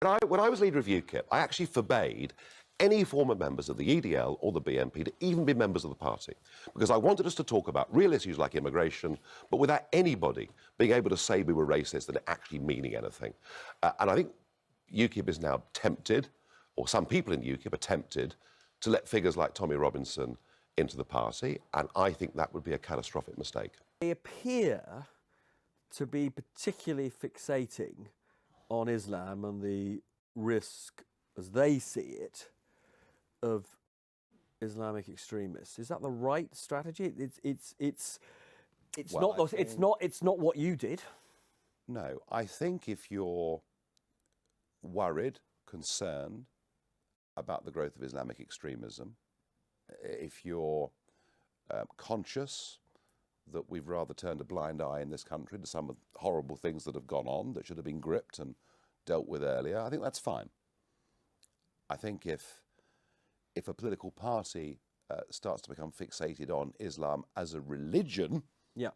When I was leader of UKIP, I actually forbade any former members of the EDL or the BNP to even be members of the party, because I wanted us to talk about real issues like immigration, but without anybody being able to say we were racist and actually meaning anything. And I think UKIP is now tempted, or some people in UKIP are tempted, to let figures like Tommy Robinson into the party, and I think that would be a catastrophic mistake. They appear to be particularly fixating on Islam and the risk, as they see it, of Islamic extremists. Is that the right strategy? It's not what you did. No, I think if you're worried, concerned about the growth of Islamic extremism, if you're conscious that we've rather turned a blind eye in this country to some of the horrible things that have gone on that should have been gripped and dealt with earlier, I think that's fine. I think if a political party starts to become fixated on Islam as a religion, yeah,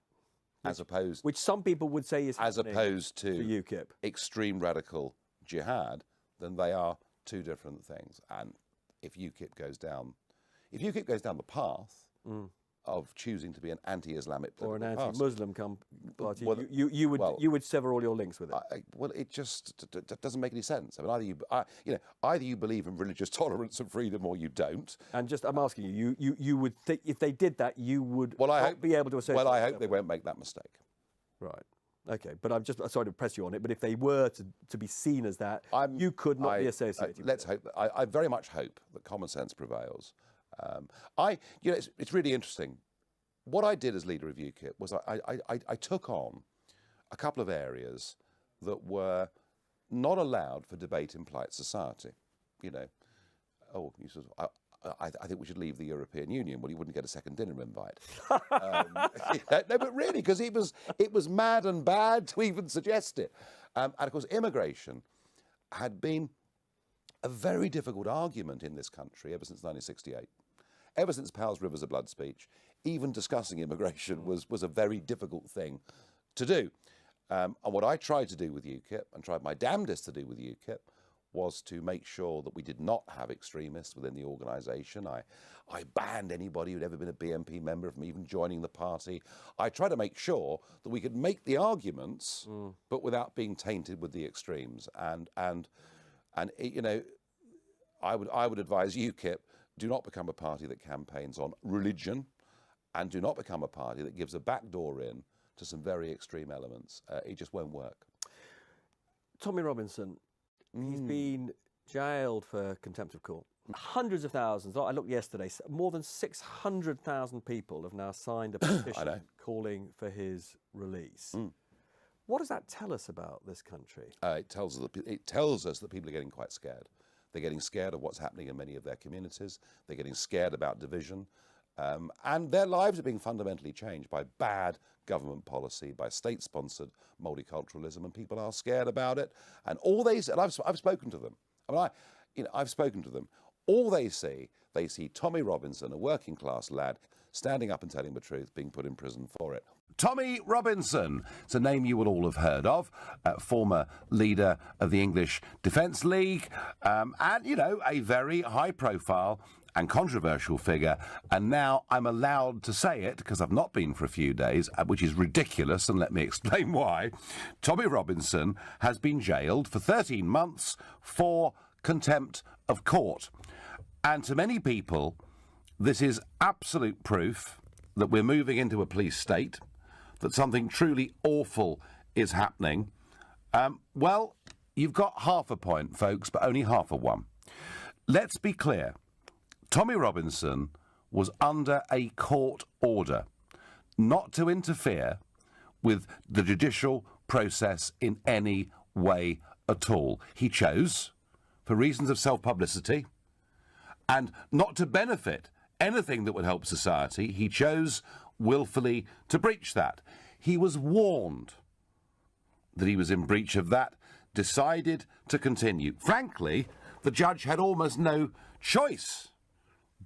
which some people would say is as opposed to UKIP, extreme radical jihad, then they are two different things. And if UKIP goes down the path of choosing to be an anti-Islamic political or an party, anti-Muslim party, well, you would sever all your links with it. Well, it just doesn't make any sense. I mean, either you believe in religious tolerance and freedom, or you don't. And just, I'm asking you would think if they did that, you would be able to associate. Well, I hope they won't make that mistake. Right. Okay, but I'm just sorry to press you on it. But if they were to be seen as that, you could not be associated. Let's hope. I very much hope that common sense prevails. It's really interesting. What I did as leader of UKIP was I took on a couple of areas that were not allowed for debate in polite society. I think we should leave the European Union. Well, he wouldn't get a second dinner invite. No, but really, because it was mad and bad to even suggest it. And of course, immigration had been a very difficult argument in this country ever since 1968. Ever since Powell's Rivers of Blood speech, even discussing immigration was a very difficult thing to do. And what I tried to do with UKIP, and tried my damnedest to do with UKIP, was to make sure that we did not have extremists within the organisation. I banned anybody who'd ever been a BNP member from even joining the party. I tried to make sure that we could make the arguments, but without being tainted with the extremes. And I would advise UKIP, do not become a party that campaigns on religion, and do not become a party that gives a backdoor in to some very extreme elements. It just won't work. Tommy Robinson, he's been jailed for contempt of court. Hundreds of thousands, I looked yesterday, more than 600,000 people have now signed a petition calling for his release. What does that tell us about this country? It tells us that people are getting quite scared. They're getting scared of what's happening in many of their communities. They're getting scared about division. And their lives are being fundamentally changed by bad government policy, by state-sponsored multiculturalism, and people are scared about it. And all they say, and I've spoken to them. I've spoken to them. All they see Tommy Robinson, a working-class lad, standing up and telling the truth, being put in prison for it. Tommy Robinson, it's a name you will all have heard of, former leader of the English Defence League, and, a very high-profile and controversial figure. And now I'm allowed to say it, because I've not been for a few days, which is ridiculous, and let me explain why. Tommy Robinson has been jailed for 13 months for contempt of court. And to many people, this is absolute proof that we're moving into a police state, that something truly awful is happening. Well, you've got half a point, folks, but only half a one. Let's be clear. Tommy Robinson was under a court order not to interfere with the judicial process in any way at all. He chose, for reasons of self-publicity, and not to benefit anything that would help society, he chose willfully to breach that. He was warned that he was in breach of that, decided to continue. Frankly, the judge had almost no choice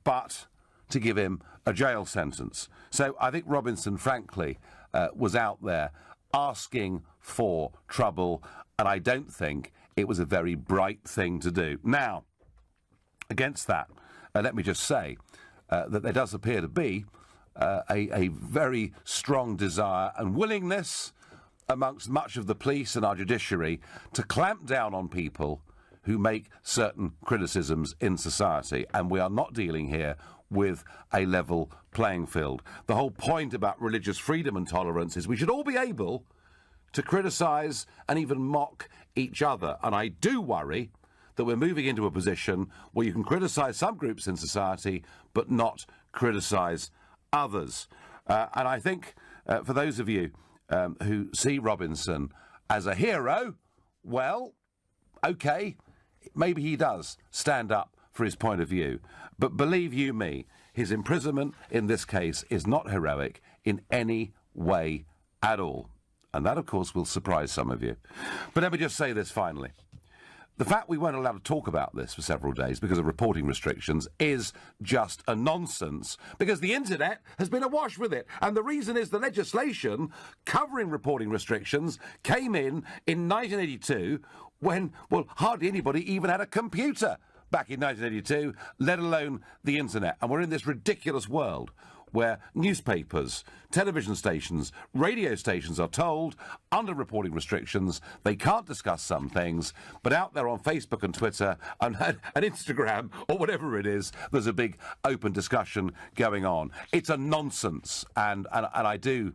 but to give him a jail sentence. So I think Robinson, frankly, was out there asking for trouble, and I don't think it was a very bright thing to do. Now, against that, let me just say that there does appear to be a very strong desire and willingness amongst much of the police and our judiciary to clamp down on people who make certain criticisms in society. And we are not dealing here with a level playing field. The whole point about religious freedom and tolerance is we should all be able to criticise and even mock each other. And I do worry that we're moving into a position where you can criticise some groups in society but not criticise others. And I think for those of you who see Robinson as a hero, well, OK, maybe he does stand up for his point of view. But believe you me, his imprisonment in this case is not heroic in any way at all. And that, of course, will surprise some of you. But let me just say this finally. The fact we weren't allowed to talk about this for several days because of reporting restrictions is just a nonsense, because the internet has been awash with it. And the reason is the legislation covering reporting restrictions came in 1982 when, well, hardly anybody even had a computer back in 1982, let alone the internet. And we're in this ridiculous world where newspapers, television stations, radio stations are told, under reporting restrictions, they can't discuss some things, but out there on Facebook and Twitter and Instagram or whatever it is, there's a big open discussion going on. It's a nonsense, and I do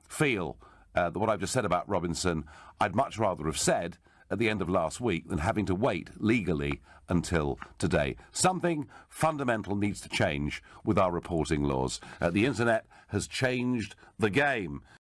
feel that what I've just said about Robinson, I'd much rather have said at the end of last week than having to wait legally until today. Something fundamental needs to change with our reporting laws. The internet has changed the game.